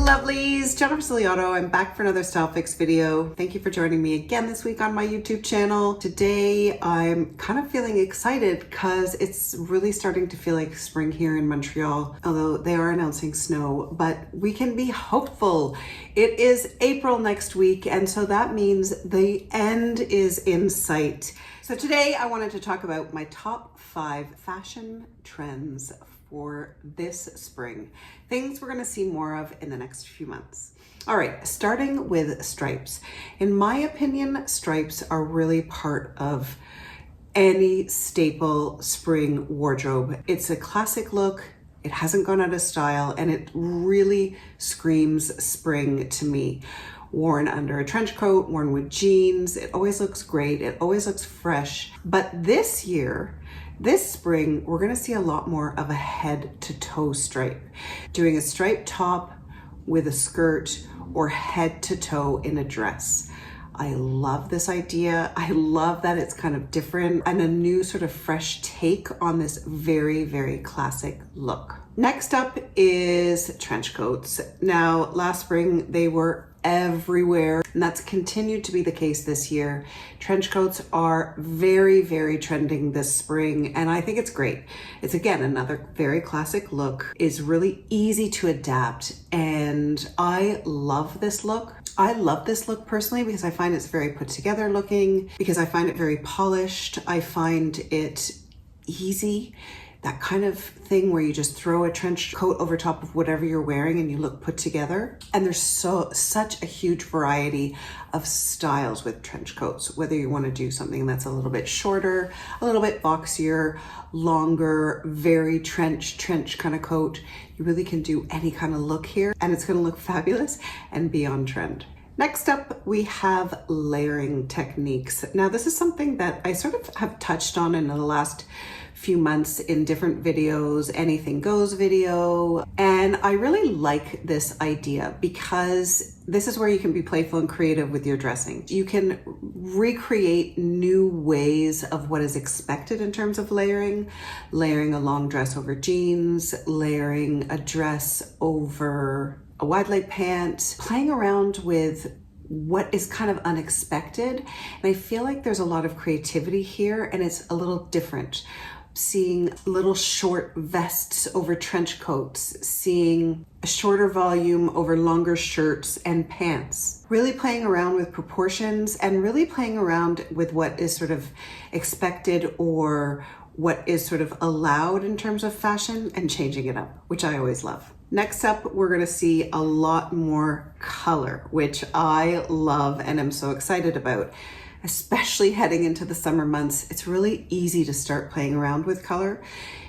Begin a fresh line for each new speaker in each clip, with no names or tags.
lovelies, Jennifer Ciliotto. I'm back for another Style Fix video. Thank you for joining me again this week on my YouTube channel. Today I'm kind of feeling excited because it's really starting to feel like spring here in Montreal, although they are announcing snow, but we can be hopeful. It is April next week, and so that means the end is in sight. So today I wanted to talk about my top 5 fashion trends for this spring. Things we're gonna see more of in the next few months. All right, starting with stripes. In my opinion, stripes are really part of any staple spring wardrobe. It's a classic look, it hasn't gone out of style, and it really screams spring to me. Worn under a trench coat, worn with jeans, it always looks great, it always looks fresh. But this year, this spring, we're gonna see a lot more of a head to toe stripe. Doing a striped top with a skirt or head to toe in a dress. I love this idea. I love that it's kind of different and a new sort of fresh take on this very, very classic look. Next up is trench coats. Now, last spring, they were everywhere, and that's continued to be the case this year. Trench coats are very, very trending this spring, and I think it's great. It's again another very classic look, is really easy to adapt, and I love this look. I love this look personally because I find it's very put together looking, because I find it very polished. I find it easy. That kind of thing where you just throw a trench coat over top of whatever you're wearing and you look put together. And there's such a huge variety of styles with trench coats, whether you want to do something that's a little bit shorter, a little bit boxier, longer, very trench kind of coat. You really can do any kind of look here, and it's going to look fabulous and be on trend. Next up, we have layering techniques. Now, this is something that I sort of have touched on in the last few months in different videos, anything goes video. And I really like this idea because this is where you can be playful and creative with your dressing. You can recreate new ways of what is expected in terms of layering. Layering a long dress over jeans, layering a dress over a wide leg pant, playing around with what is kind of unexpected. And I feel like there's a lot of creativity here, and it's a little different. Seeing little short vests over trench coats, seeing a shorter volume over longer shirts and pants. Really playing around with proportions and really playing around with what is sort of expected or what is sort of allowed in terms of fashion and changing it up, which I always love. Next up, we're gonna see a lot more color, which I love and am so excited about. Especially heading into the summer months, it's really easy to start playing around with color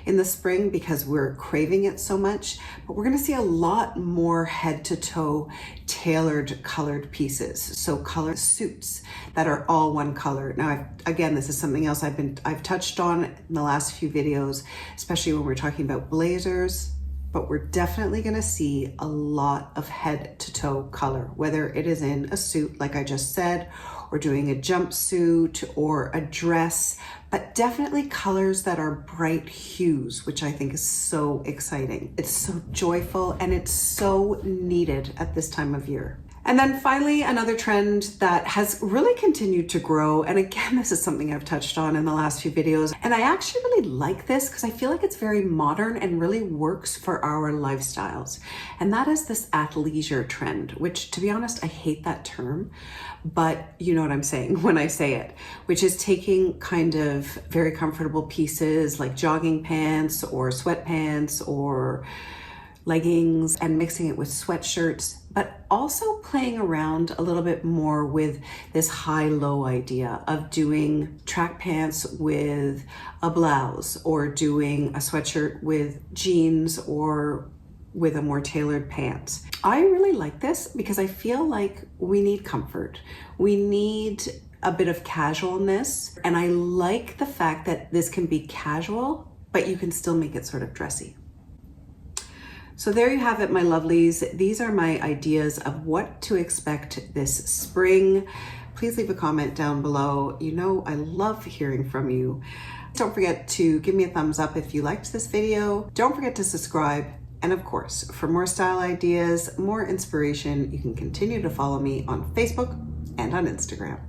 in the spring because we're craving it so much, but we're gonna see a lot more head to toe tailored colored pieces. So color suits that are all one color. Now, again, this is something else I've touched on in the last few videos, especially when we're talking about blazers, but we're definitely gonna see a lot of head to toe color, whether it is in a suit, like I just said, or doing a jumpsuit or a dress, but definitely colors that are bright hues, which I think is so exciting. It's so joyful and it's so needed at this time of year. And then finally, another trend that has really continued to grow, and again, this is something I've touched on in the last few videos, and I actually really like this because I feel like it's very modern and really works for our lifestyles. And that is this athleisure trend, which, to be honest, I hate that term, but you know what I'm saying when I say it, which is taking kind of very comfortable pieces like jogging pants or sweatpants or leggings and mixing it with sweatshirts, but also playing around a little bit more with this high-low idea of doing track pants with a blouse or doing a sweatshirt with jeans or with a more tailored pant. I really like this because I feel like we need comfort. We need a bit of casualness, and I like the fact that this can be casual, but you can still make it sort of dressy. So there you have it, my lovelies. These are my ideas of what to expect this spring. Please leave a comment down below. You know, I love hearing from you. Don't forget to give me a thumbs up if you liked this video. Don't forget to subscribe And of course, for more style ideas, more inspiration, you can continue to follow me on Facebook and on Instagram.